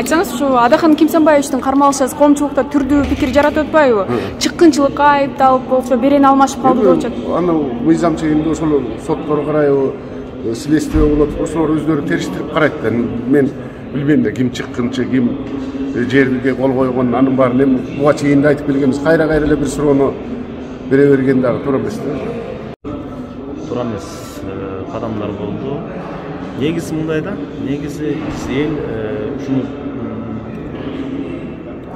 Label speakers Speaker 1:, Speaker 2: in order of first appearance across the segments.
Speaker 1: Айтсаңыз, ушу Адахан Кимсанбаевичтин кармалышасы коомчулукта түрдүү пикир жаратып атпайбы? Чыккынчылыкка айыпталып болсо, берени алмашып калды деп атышат.
Speaker 2: Аны мыйзам чегинде ошол соттор карайбы, следствие болот, ошолор өздөрү териштирип карайт да. Мен билбейм да ким чыккынчы, ким жерге кол койгон, анын баарын эми буга чейин айтып келгенбиз. Кайра эле бир суроону бере берген дагы туура эмес да.
Speaker 3: Туура эмес кадамдар болду. Негизи мындай да, негизи эл ушуну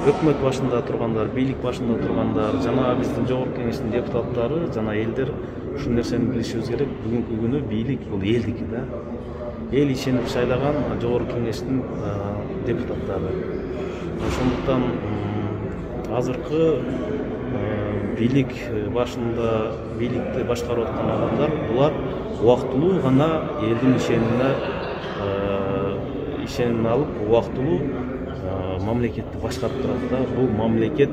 Speaker 3: өкмөт башында тургандар, бийлик башында тургандар, жана биздин жогорку кеңештин депутаттары, жана элдер ушул нерсени билишибиз керек. Бүгүнкү күнү бийлик бул элдики да. Эл ишенип шайлаган жогорку кеңештин депутаттары. Ошондуктан азыркы бийлик башында бийликти башкарып аткан адамдар булар убактылуу гана элдин ишенимин алып, убактылуу мамлекетти башкарып турат да. Бул мамлекет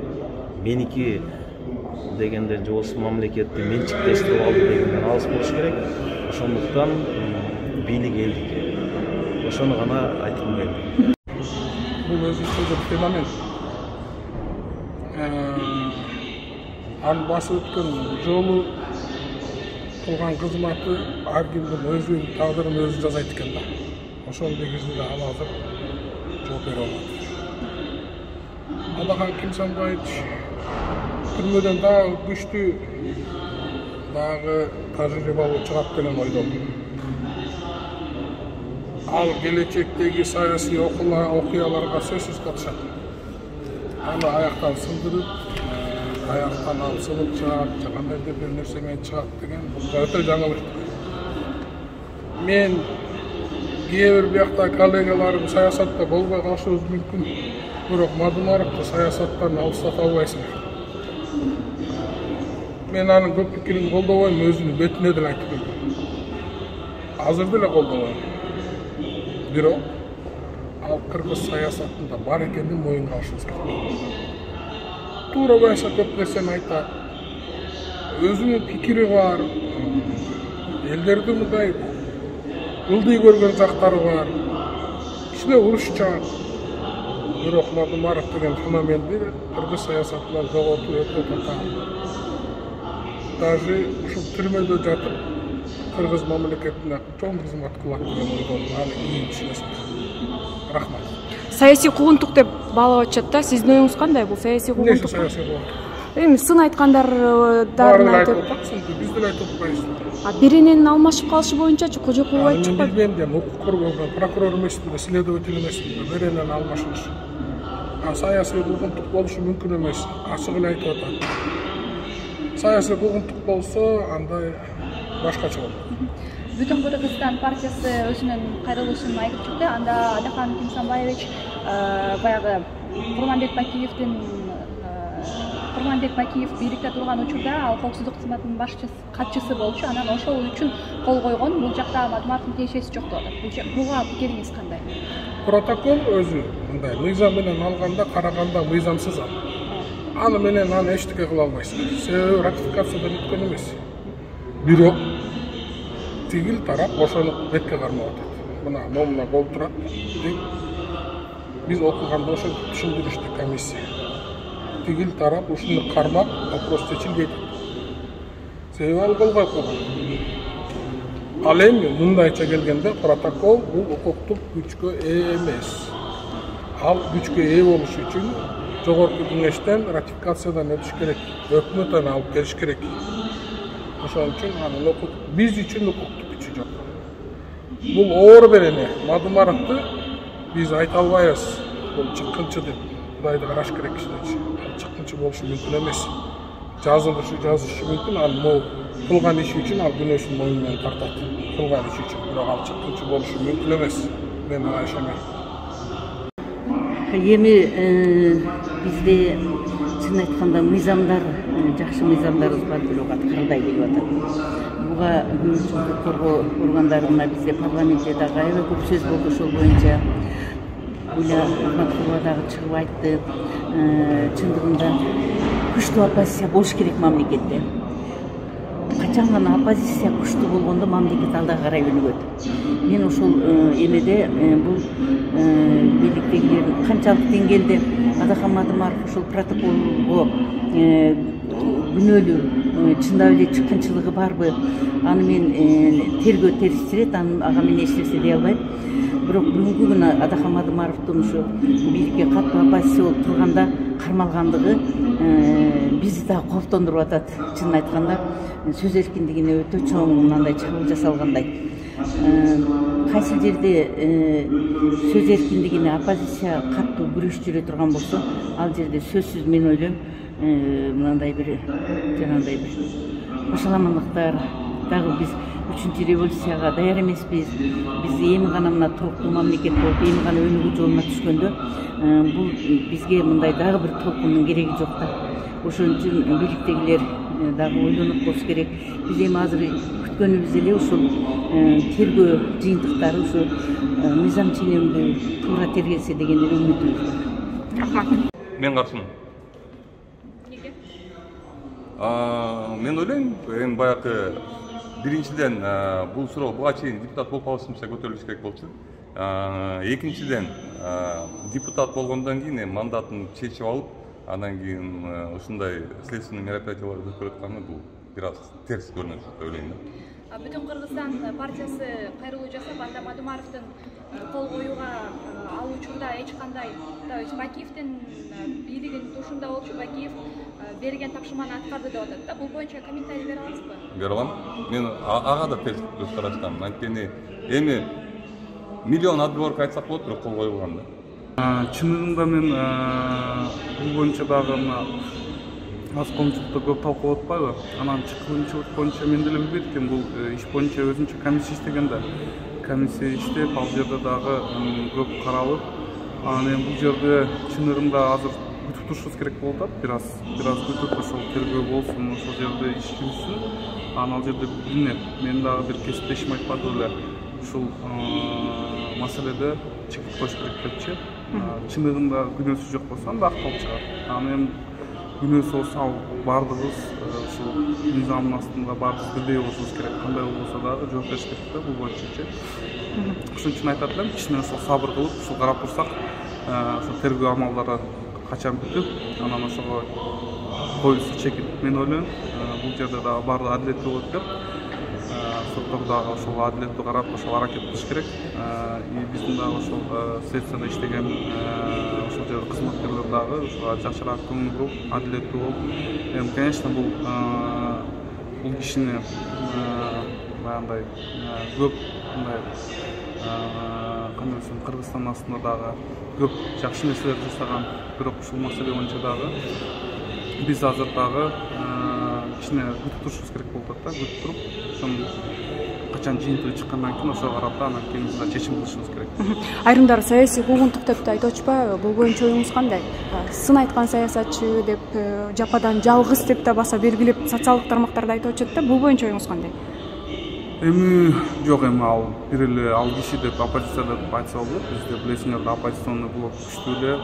Speaker 3: меники дегенден же болбосо мамлекетти менчиктештирип алды дегенден алыс болуш керек. Ошондуктан бийлик элдики. Ошону гана айткым келди.
Speaker 4: Бул өзүнчө бир феномен. Анын басып өткөн жолу, кылган кызматы ар кимдин өзүнүн тагдырын өзү жасайт экен да. Ошонун негизинде ал азыр жооп бере алат. Адахан Кимсанбаевич түрмөдөн дагы күчтүү, дагы тажрыйбалуу чыгат деген ойдомун. Ал келечектеги саясий окуяларга сөзсүз катышат. Аны аяктан сындырып, аяктан ал сынып чыгат, кандайдыр бир нерсе менен чыгат деген бул өтө жаңылык. Мен кээ бир биякта коллегаларым саясатта болбой калышыбыз мүмкүн. Бирок Мадумаровду саясаттан алыстата албайсың. Мен анын көп пикирин колдобойм, өзүнүн бетине деле айтып келдим. Азыр деле колдобойм. Бирок ал кыргыз саясатында бар экенин моюнга алышыбыз керек. Туура байса көп нерсени айтат. Өзүнүн пикири бар. Элдерди мындай ылдый көргөн жактары бар. Кичине урушчан. Бирок Мадумаров деген феноменди кыргыз саясатынан жоготуу өтө татаал. Даже ушул түрмөдө жатып кыргыз мамлекетине чоң кызмат кылат деген ойдомун. Аны кийин түшүнөсүз. Рахмат.
Speaker 1: Саясий куугунтук деп баалап атышат да. Сиздин оюңуз кандай бул саясий куугунтук?
Speaker 4: Саясий куугунтук.
Speaker 1: Эми сын айткандардарын айтып
Speaker 4: атат, биз деле айтып атпайбыз.
Speaker 1: Беренени алмашып калышы боюнчачы Кожокулов айтып чыкпайбы?
Speaker 4: Билбейм да, укук коргоон прокурор эмесмин, следователь эмесмин, беренени алмашыш. Саясий куугунтук болушу мүмкүн эмес. Ачык эле айтып атат. Саясий куугунтук болсо, андай башкача болот.
Speaker 5: Бүтүн Кыргызстан партиясы өзүнүн кайрылышын айтып чыкты. Анда Адахан Кимсанбаевич баягы Курманбек Бакиев бийликте турган учурда ал коопсуздук кызматынын катчысы болчу. Анан ошол үчүн кол койгон. Бул жакта Мадумаровдун тиешеси жок деп атат. Буга пикириңиз кандай?
Speaker 4: Протокол өзү мындай мыйзам менен алганда, караганда мыйзамсыз ал. Аны менен аны эчтеке кыла албайсың. Себеби ратификациядан өткөн эмес. Бирок тигил тарап ошону бетке кармап атат. Мына момуна кол турат. Биз окуганда ошо түшүндүрүштү комиссия. Тигил тарап ушуну кармап, вопрос чечилбейт. Себеби ал кол коюп койгон. Ал эми мындайча келгенде протокол бул укуктук күчкө ээ эмес. Ал күчкө ээ болуш үчүн жогорку кеңештен ратификациядан өтүш керек. Өкмөт аны алып келиш керек. Ошон үчүн анын биз үчүн укуктук күчү жок. Бул оор берене. Мадумаровду биз айта албайбыз. Бул чыккынчы деп. Кудайды караш керек кишинечи. Чыккынчы болушу мүмкүн эмес. Жазышы мүмкүн, ал могу кылган иши үчүн ал күнөөсүн мойнуна менен тартат. Кылган иши үчүн, бирок ал чыккынчы болушу мүмкүн эмес. Мен ага ишенем.
Speaker 6: Эми бизде чын айтканда мыйзамдар, жакшы мыйзамдарыбыз бар, бирок аткарылбай келип атат. Буга коомчулукту коргоо органдарына бизде парламентте дагы аябай көп сөз болду ошол боюнча. Уля Ахматова дагы чыгып айтты. Чындыгында күчтүү оппозиция болуш керек мамлекетте. качан гана оппозиция күчтүү болгондо мамлекет алдыга карай өнүгөт. Мен ошол эмеде бул бийликтегилердин канчалык деңгээлде Адахам Адымаров ошол протоколго күнөөлүү чындап эле чыккынчылыгы барбы, аны мен тергөө териштирет, ага мен эч нерсе дей албайм. Бирок бүгүнкү күнү Адахам Адымаровдун ушу бийликке катуу оппозиция болуп турганда кармалгандыгы бизди да кооптондуруп атат. Чынын айтканда сөз эркиндигине өтө чоң мындай чабуул жасалгандай. Кайсы жерде сөз эркиндигине оппозиция катуу күрөш жүрө турган болсо, ал жерде сөзсүз мен ойлойм мындай бир жанагындай бир башаламандыктар, дагы биз 3-чү революцияга даяр эмеспиз. Биз эми гана мына толуктуу мамлекет болуп, эми гана өнүгүү жолуна түшкөндө, бул бизге мындай дагы бир толкундун кереги жок да. Ошон үчүн бийликтегилер дагы ойлонуп болуш керек. Биз эми азыр күткөнүбүз эле ушул тергөө жыйынтыктары ушу мыйзам ченемдүү туура тергелсе деген эле үмүтүбүз бар.
Speaker 1: Рахмат.
Speaker 7: Мен каршымын.
Speaker 5: Неге?
Speaker 7: Мен ойлойм, эми баягы биринчиден бул суроо буга чейин депутат болуп калышымча көтөрүлүш керек болчу. Экинчиден депутат болгондон кийин эми мандатын чечип алып, андан кийин ушундай следственный мероприятияларды өткөрүп атканы бул бир аз терс көрүнөт деп ойлойм.
Speaker 5: Бүтүн Кыргызстан партиясы кайрылуу жасап, Адахам Адымаровдун кол коюуга ал учурда эч кандай, то есть Бакиевдин бийлигин тушунда болчу, Бакиев берген тапшырманы аткарды деп атат да. Бул боюнча комментарий бере аласызбы?
Speaker 7: Бере алам. Мен ага да терс көз караштамын. Анткени эми миллион отговорка айтсак болот, бирок кол коюлган да.
Speaker 8: Чынында мен бул боюнча дагы аз коомчулукта көп талкуу атпайбы? Анан чыккынчылык боюнча мен деле билбейт экен, бул иш боюнча өзүнчө комиссия иштеген да. Комиссия иштеп, ал жерде дагы көп каралып, анан эми бул жерде чыныгында азыр күтүп турушубуз керек болуп атат. Бир аз күтүп ошол тергөө болсун, ошол жерде иш жүрсүн. Анан ал жерде билинет. Мен дагы бир кесиптешим айтпады эле ушул маселеде чыгып коюш керек депчи. Чыныгында күнөөсү жок болсо анда акталып чыгат. Анан эми күнөөсү болсо ал баардыгыбыз ушул мыйзамдын астында баардыгыбыз бирдей болушубуз керек. Кандай болбосо дагы жооп бериш керек да бул боюнчачы. Ошон үчүн айтат элем, кичине ошол сабыр кылып, ушул карап турсак, ошол тергөө амалдары качан бүтүп, анан ошого коюлса чекит. Мен ойлойм, бул жерде дагы баардыгы адилеттүү болот деп, соттор дагы ошол адилеттүү карап, ошол аракет кылыш керек. Биздин дагы ошол следствияда иштеген ошол жерде кызматкерлер дагы ошого жакшыраак көңүл буруп, адилеттүү болуп, эми конечно бул кишини баягындай көп мындай кандай десем, Кыргызстандын астында дагы көп жакшы нерселер жасаган, бирок ушул маселе боюнча дагы биз азыр дагы кичине күтүп турушубуз керек болуп атат да, күтүп туруп, ошон качан жыйынтыгы чыккандан кийин ошого карап да анан кийин чечим кылышыбыз керек.
Speaker 1: Айрымдар саясий куугунтук деп айтып атышпайбы? Бул боюнча оюңуз кандай? Сын айткан саясатчы деп, жападан жалгыз деп да баса белгилеп социалдык тармактарда айтып атышат да. Бул боюнча оюңуз кандай?
Speaker 8: Эми жок, эми ал бир эле ал киши деп оппозиция деп айтса болот. Бизде билесиңер, оппозиционный блок күчтүү эле,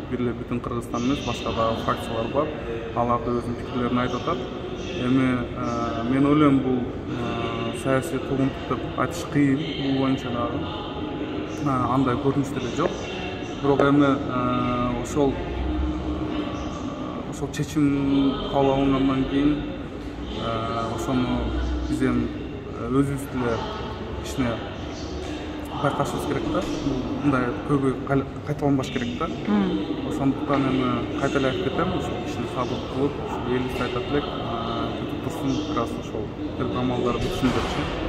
Speaker 8: бир эле бүтүн Кыргызстан эмес, башка да фракциялар бар. Алар да өзүнүн пикирлерин айтып атат. Эми мен ойлойм, бул саясий куугунтук деп айтыш кыйын, бул боюнча дагы андай көрүнүш деле жок. Бирок эми ошол чечим кабыл алынгандан кийин ошону биз эми өзүбүз деле кичине байкашыбыз керек да. Мындай көбү кайталанбаш керек да. Ошондуктан эми кайта эле айтып кетем, ошол кичине сабыр кылып, элибизге айтат элек, күтүп турсун, бир аз ошол тергөө амалдары бүтсүн депчи.